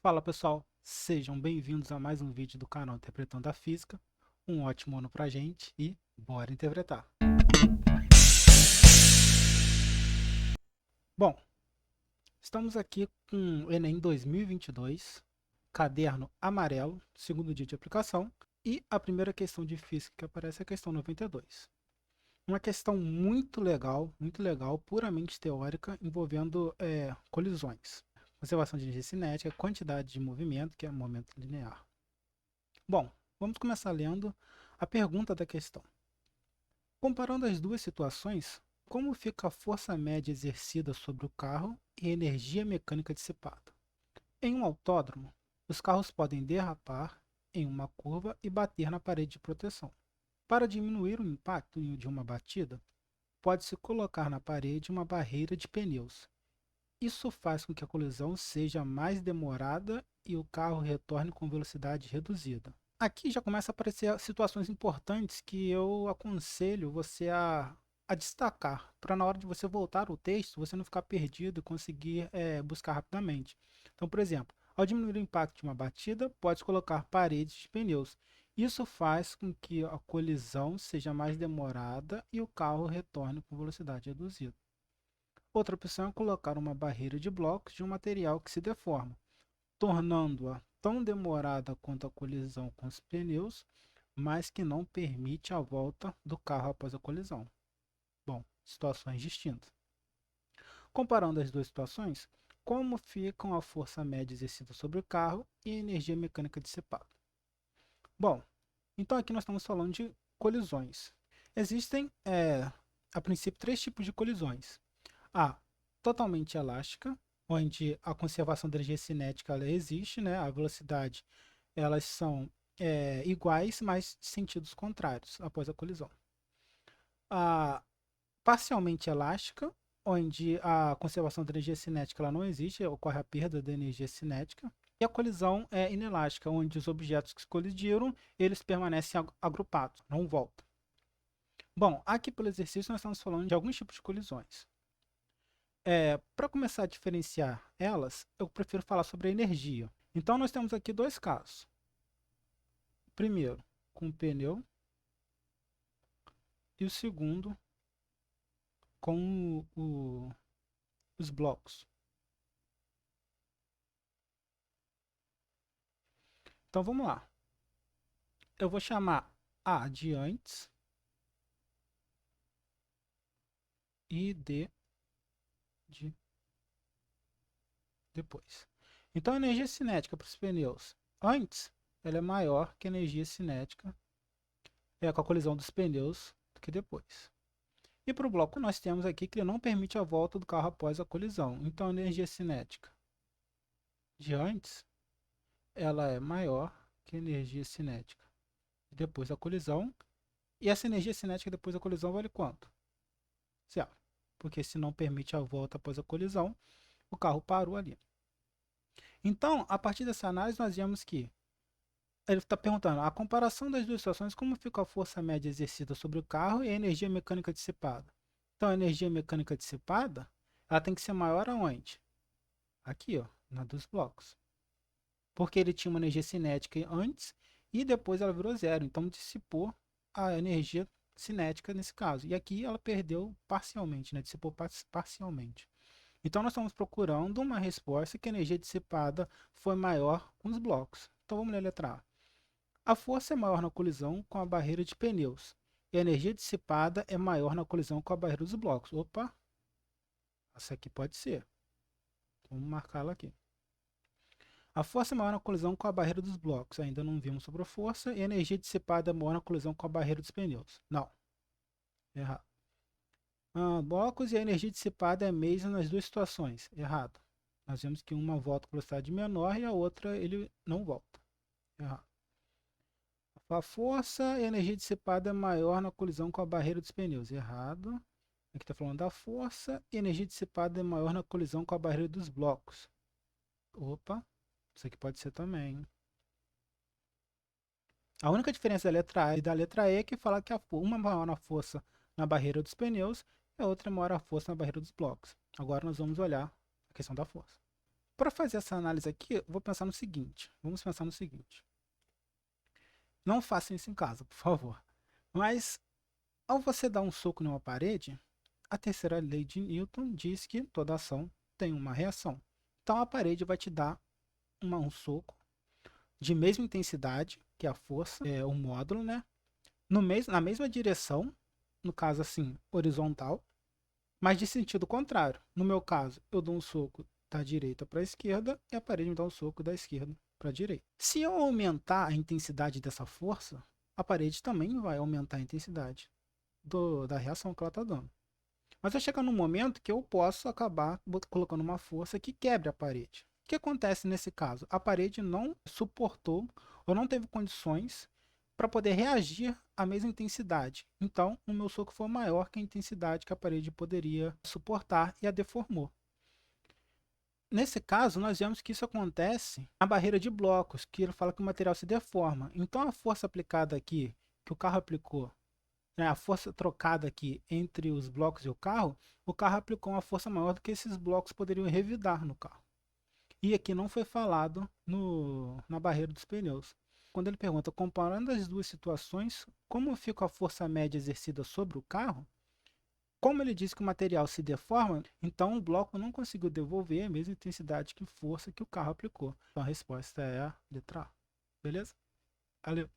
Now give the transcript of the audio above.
Fala pessoal, sejam bem-vindos a mais um vídeo do canal Interpretando a Física. Um ótimo ano pra gente e bora interpretar. Bom, estamos aqui com o Enem 2022, caderno amarelo, segundo dia de aplicação, e a primeira questão de física que aparece é a questão 92. Uma questão muito legal, puramente teórica, envolvendo colisões. Conservação de energia cinética, quantidade de movimento, que é momento linear. Bom, vamos começar lendo a pergunta da questão. Comparando as duas situações, como fica a força média exercida sobre o carro e a energia mecânica dissipada? Em um autódromo, os carros podem derrapar em uma curva e bater na parede de proteção. Para diminuir o impacto de uma batida, pode-se colocar na parede uma barreira de pneus. Isso faz com que a colisão seja mais demorada e o carro retorne com velocidade reduzida. Aqui já começa a aparecer situações importantes que eu aconselho você a destacar, para na hora de você voltar ao texto, você não ficar perdido e conseguir buscar rapidamente. Então, por exemplo, ao diminuir o impacto de uma batida, pode colocar paredes de pneus. Isso faz com que a colisão seja mais demorada e o carro retorne com velocidade reduzida. Outra opção é colocar uma barreira de blocos de um material que se deforma, tornando-a tão demorada quanto a colisão com os pneus, mas que não permite a volta do carro após a colisão. Bom, situações distintas. Comparando as duas situações, como ficam a força média exercida sobre o carro e a energia mecânica dissipada? Bom, então aqui nós estamos falando de colisões. Existem, a princípio, três tipos de colisões. A totalmente elástica, onde a conservação da energia cinética ela existe, né? A velocidade elas são iguais, mas de sentidos contrários após a colisão. A parcialmente elástica, onde a conservação da energia cinética ela não existe, ocorre a perda da energia cinética. E a colisão é inelástica, onde os objetos que se colidiram, eles permanecem agrupados, não voltam. Bom, aqui pelo exercício nós estamos falando de alguns tipos de colisões. Para começar a diferenciar elas, eu prefiro falar sobre a energia. Então nós temos aqui dois casos. Primeiro, com o pneu, e o segundo, com os blocos. Então vamos lá. Eu vou chamar A de antes e D de depois. Então a energia cinética para os pneus antes ela é maior que a energia cinética com a colisão dos pneus do que depois. E para o bloco nós temos aqui que ele não permite a volta do carro após a colisão. Então a energia cinética de antes ela é maior que a energia cinética depois da colisão. E essa energia cinética depois da colisão vale quanto? Zero. Porque se não permite a volta após a colisão, o carro parou ali. Então, a partir dessa análise, nós vemos que ele está perguntando a comparação das duas situações, como fica a força média exercida sobre o carro e a energia mecânica dissipada. Então, a energia mecânica dissipada, ela tem que ser maior aonde? Aqui, ó, na dos blocos. Porque ele tinha uma energia cinética antes e depois ela virou zero. Então, dissipou a energia cinética nesse caso. E aqui ela perdeu parcialmente, né? Dissipou parcialmente. Então, nós estamos procurando uma resposta que a energia dissipada foi maior com os blocos. Então, vamos ler a letra A. A força é maior na colisão com a barreira de pneus. E a energia dissipada é maior na colisão com a barreira dos blocos. Opa, essa aqui pode ser. Vamos marcá-la aqui. A força é maior na colisão com a barreira dos blocos. Ainda não vimos sobre a força. E a energia dissipada é maior na colisão com a barreira dos pneus. Não. Errado. Blocos e a energia dissipada é a mesma nas duas situações. Errado. Nós vemos que uma volta com velocidade menor e a outra ele não volta. Errado. A força e a energia dissipada é maior na colisão com a barreira dos pneus. Errado. Aqui está falando da força e a energia dissipada é maior na colisão com a barreira dos blocos. Opa, isso aqui pode ser também. A única diferença da letra A e da letra E é que fala que uma é maior na força na barreira dos pneus e a outra é maior a força na barreira dos blocos. Agora nós vamos olhar a questão da força. Para fazer essa análise aqui, eu vou pensar no seguinte. Vamos pensar no seguinte. Não façam isso em casa, por favor. Mas, ao você dar um soco numa parede, a terceira lei de Newton diz que toda ação tem uma reação. Então, a parede vai te dar um soco de mesma intensidade, que é a força, o módulo, né? Na mesma direção, no caso assim, horizontal, mas de sentido contrário. No meu caso, eu dou um soco da direita para a esquerda e a parede me dá um soco da esquerda para a direita. Se eu aumentar a intensidade dessa força, a parede também vai aumentar a intensidade da reação que ela está dando. Mas vai chegar num momento que eu posso acabar colocando uma força que quebre a parede. O que acontece nesse caso? A parede não suportou ou não teve condições para poder reagir à mesma intensidade. Então, o meu soco foi maior que a intensidade que a parede poderia suportar e a deformou. Nesse caso, nós vemos que isso acontece na barreira de blocos, que ele fala que o material se deforma. Então, a força aplicada aqui, que o carro aplicou, né, a força trocada aqui entre os blocos e o carro aplicou uma força maior do que esses blocos poderiam revidar no carro. E aqui não foi falado na barreira dos pneus. Quando ele pergunta, comparando as duas situações, como fica a força média exercida sobre o carro? Como ele diz que o material se deforma, então o bloco não conseguiu devolver a mesma intensidade que força que o carro aplicou. Então a resposta é a letra A. Beleza? Valeu!